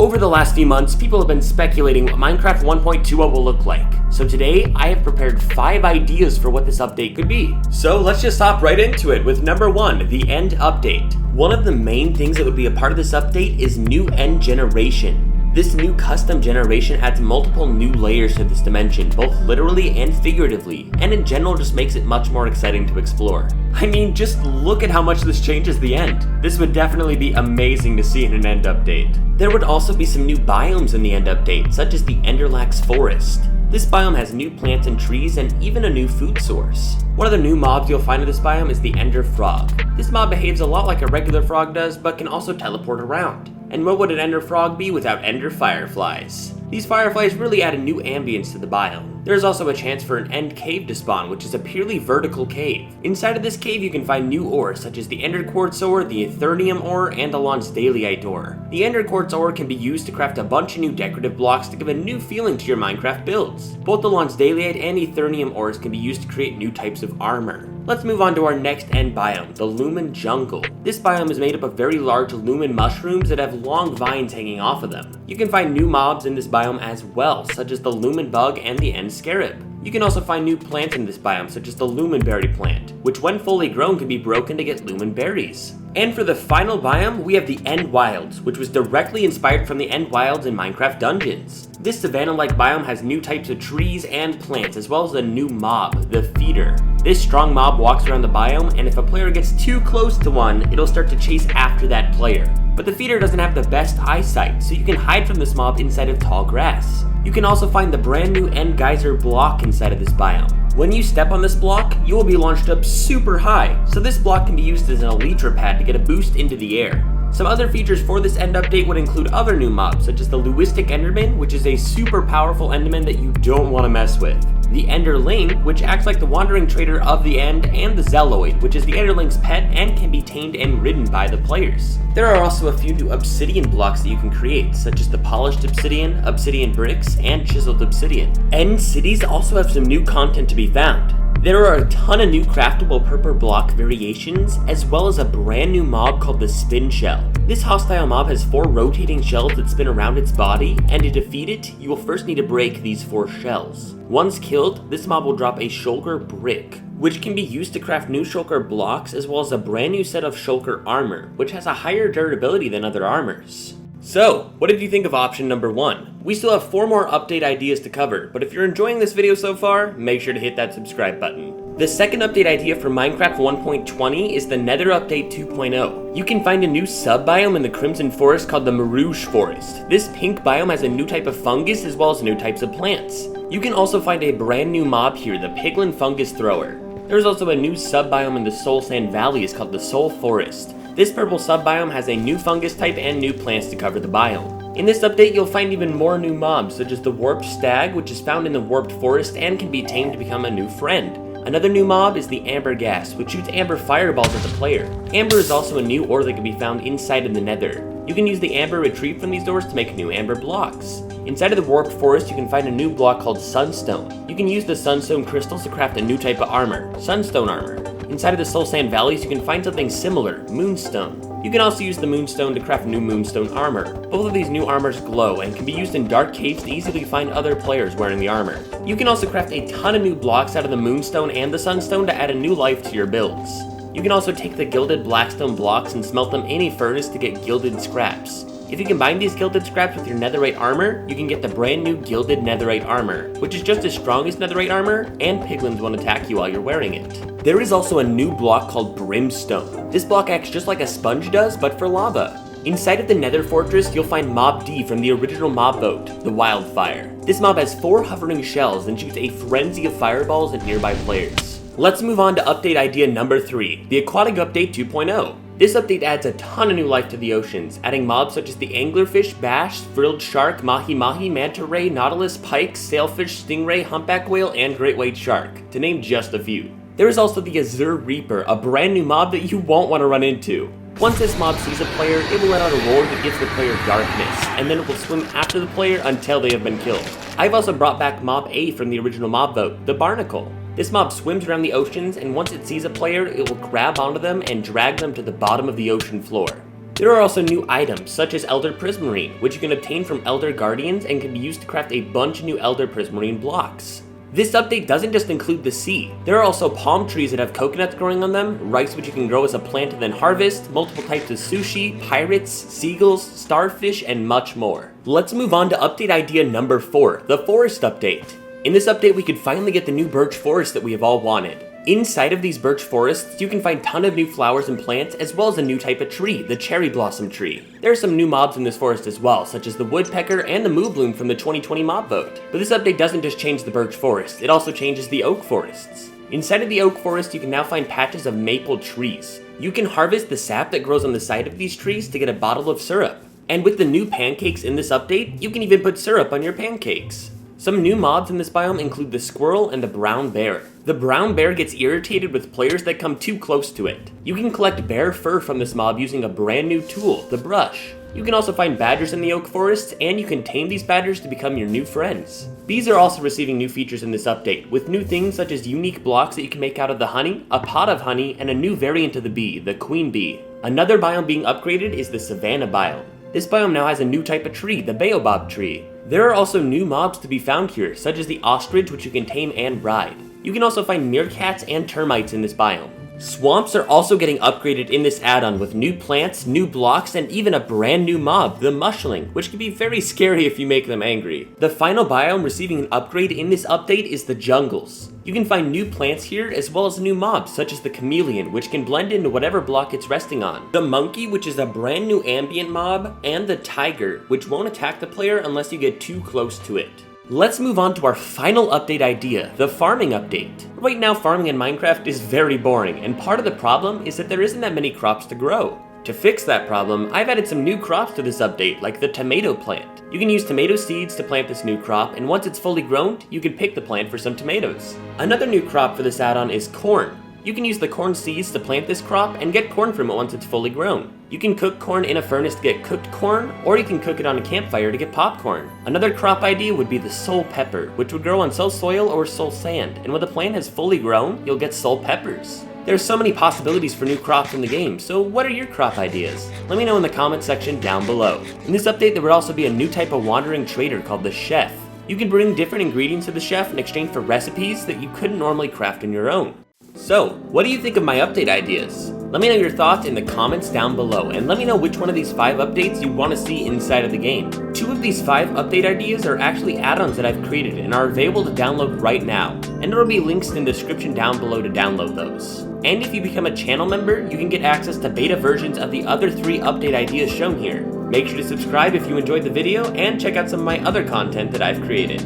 Over the last few months, people have been speculating what Minecraft 1.20 will look like. So today, I have prepared 5 ideas for what this update could be. So let's just hop right into it with number 1, the end update. One of the main things that would be a part of this update is new end generation. This new custom generation adds multiple new layers to this dimension, both literally and figuratively, and in general just makes it much more exciting to explore. I mean, just look at how much this changes the end. This would definitely be amazing to see in an end update. There would also be some new biomes in the end update, such as the Enderlax Forest. This biome has new plants and trees and even a new food source. One of the new mobs you'll find in this biome is the Ender Frog. This mob behaves a lot like a regular frog does, but can also teleport around. And what would an Ender Frog be without Ender Fireflies? These fireflies really add a new ambience to the biome. There is also a chance for an end cave to spawn, which is a purely vertical cave. Inside of this cave you can find new ores such as the Ender Quartz ore, the Eternium ore, and the Lonsdaleite ore. The Ender Quartz ore can be used to craft a bunch of new decorative blocks to give a new feeling to your Minecraft builds. Both the Lonsdaleite and Eternium ores can be used to create new types of armor. Let's move on to our next end biome, the Lumen Jungle. This biome is made up of very large lumen mushrooms that have long vines hanging off of them. You can find new mobs in this biome as well, such as the Lumen Bug and the End Scarab. You can also find new plants in this biome, such as the Lumenberry plant, which when fully grown can be broken to get lumen berries. And for the final biome, we have the End Wilds, which was directly inspired from the End Wilds in Minecraft Dungeons. This savanna-like biome has new types of trees and plants, as well as a new mob, the Feeder. This strong mob walks around the biome, and if a player gets too close to one, it'll start to chase after that player. But the Feeder doesn't have the best eyesight, so you can hide from this mob inside of tall grass. You can also find the brand new End Geyser block inside of this biome. When you step on this block, you will be launched up super high, so this block can be used as an elytra pad to get a boost into the air. Some other features for this end update would include other new mobs, such as the Lewistic Enderman, which is a super powerful Enderman that you don't want to mess with. The Enderling, which acts like the wandering trader of the end, and the Zealoid, which is the Enderling's pet and can be tamed and ridden by the players. There are also a few new obsidian blocks that you can create, such as the Polished Obsidian, Obsidian Bricks, and Chiseled Obsidian. End cities also have some new content to be found. There are a ton of new craftable purple block variations, as well as a brand new mob called the Spin Shell. This hostile mob has 4 rotating shells that spin around its body, and to defeat it, you will first need to break these 4 shells. Once killed, this mob will drop a Shulker Brick, which can be used to craft new Shulker blocks, as well as a brand new set of Shulker armor, which has a higher durability than other armors. So, what did you think of option number 1? We still have 4 more update ideas to cover, but if you're enjoying this video so far, make sure to hit that subscribe button. The second update idea for Minecraft 1.20 is the Nether Update 2.0. You can find a new sub-biome in the Crimson Forest called the Marouge Forest. This pink biome has a new type of fungus as well as new types of plants. You can also find a brand new mob here, the Piglin Fungus Thrower. There's also a new sub-biome in the Soul Sand Valley called the Soul Forest. This purple sub-biome has a new fungus type and new plants to cover the biome. In this update, you'll find even more new mobs, such as the Warped Stag, which is found in the Warped Forest and can be tamed to become a new friend. Another new mob is the Amber Gas, which shoots amber fireballs at the player. Amber is also a new ore that can be found inside of the Nether. You can use the amber retrieved from these doors to make new amber blocks. Inside of the Warped Forest, you can find a new block called Sunstone. You can use the Sunstone crystals to craft a new type of armor, Sunstone armor. Inside of the Soul Sand Valleys, you can find something similar, Moonstone. You can also use the Moonstone to craft new Moonstone armor. Both of these new armors glow and can be used in dark caves to easily find other players wearing the armor. You can also craft a ton of new blocks out of the Moonstone and the Sunstone to add a new life to your builds. You can also take the gilded Blackstone blocks and smelt them in a furnace to get gilded scraps. If you combine these gilded scraps with your netherite armor, you can get the brand new gilded netherite armor, which is just as strong as netherite armor, and piglins won't attack you while you're wearing it. There is also a new block called Brimstone. This block acts just like a sponge does, but for lava. Inside of the Nether Fortress, you'll find Mob D from the original mob vote, the Wildfire. This mob has 4 hovering shells and shoots a frenzy of fireballs at nearby players. Let's move on to update idea number 3, the Aquatic Update 2.0. This update adds a ton of new life to the oceans, adding mobs such as the Anglerfish, Bash, Frilled Shark, Mahi-Mahi, Manta Ray, Nautilus, Pike, Sailfish, Stingray, Humpback Whale, and Great White Shark, to name just a few. There is also the Azure Reaper, a brand new mob that you won't want to run into. Once this mob sees a player, it will let out a roar that gives the player darkness, and then it will swim after the player until they have been killed. I've also brought back Mob A from the original mob vote, the Barnacle. This mob swims around the oceans, and once it sees a player, it will grab onto them and drag them to the bottom of the ocean floor. There are also new items, such as Elder Prismarine, which you can obtain from Elder Guardians and can be used to craft a bunch of new Elder Prismarine blocks. This update doesn't just include the sea. There are also palm trees that have coconuts growing on them, rice which you can grow as a plant and then harvest, multiple types of sushi, pirates, seagulls, starfish, and much more. Let's move on to update idea number 4, the forest update. In this update, we could finally get the new birch forest that we have all wanted. Inside of these birch forests, you can find a ton of new flowers and plants, as well as a new type of tree, the cherry blossom tree. There are some new mobs in this forest as well, such as the woodpecker and the moo bloom from the 2020 mob vote. But this update doesn't just change the birch forest, it also changes the oak forests. Inside of the oak forest, you can now find patches of maple trees. You can harvest the sap that grows on the side of these trees to get a bottle of syrup. And with the new pancakes in this update, you can even put syrup on your pancakes. Some new mobs in this biome include the squirrel and the brown bear. The brown bear gets irritated with players that come too close to it. You can collect bear fur from this mob using a brand new tool, the brush. You can also find badgers in the oak forest, and you can tame these badgers to become your new friends. Bees are also receiving new features in this update, with new things such as unique blocks that you can make out of the honey, a pot of honey, and a new variant of the bee, the queen bee. Another biome being upgraded is the savanna biome. This biome now has a new type of tree, the baobab tree. There are also new mobs to be found here, such as the ostrich, which you can tame and ride. You can also find meerkats and termites in this biome. Swamps are also getting upgraded in this add-on with new plants, new blocks, and even a brand new mob, the mushling, which can be very scary if you make them angry. The final biome receiving an upgrade in this update is the jungles. You can find new plants here as well as new mobs such as the chameleon, which can blend into whatever block it's resting on, the monkey, which is a brand new ambient mob, and the tiger, which won't attack the player unless you get too close to it. Let's move on to our final update idea, the farming update. Right now, farming in Minecraft is very boring, and part of the problem is that there isn't that many crops to grow. To fix that problem, I've added some new crops to this update, like the tomato plant. You can use tomato seeds to plant this new crop, and once it's fully grown, you can pick the plant for some tomatoes. Another new crop for this add-on is corn. You can use the corn seeds to plant this crop and get corn from it once it's fully grown. You can cook corn in a furnace to get cooked corn, or you can cook it on a campfire to get popcorn. Another crop idea would be the soul pepper, which would grow on soul soil or soul sand, and when the plant has fully grown, you'll get soul peppers. There's so many possibilities for new crops in the game, so what are your crop ideas? Let me know in the comment section down below. In this update, there would also be a new type of wandering trader called the chef. You can bring different ingredients to the chef in exchange for recipes that you couldn't normally craft on your own. So, what do you think of my update ideas? Let me know your thoughts in the comments down below, and let me know which one of these 5 updates you want to see inside of the game. 2 of these 5 update ideas are actually add-ons that I've created and are available to download right now, and there will be links in the description down below to download those. And if you become a channel member, you can get access to beta versions of the other 3 update ideas shown here. Make sure to subscribe if you enjoyed the video, and check out some of my other content that I've created.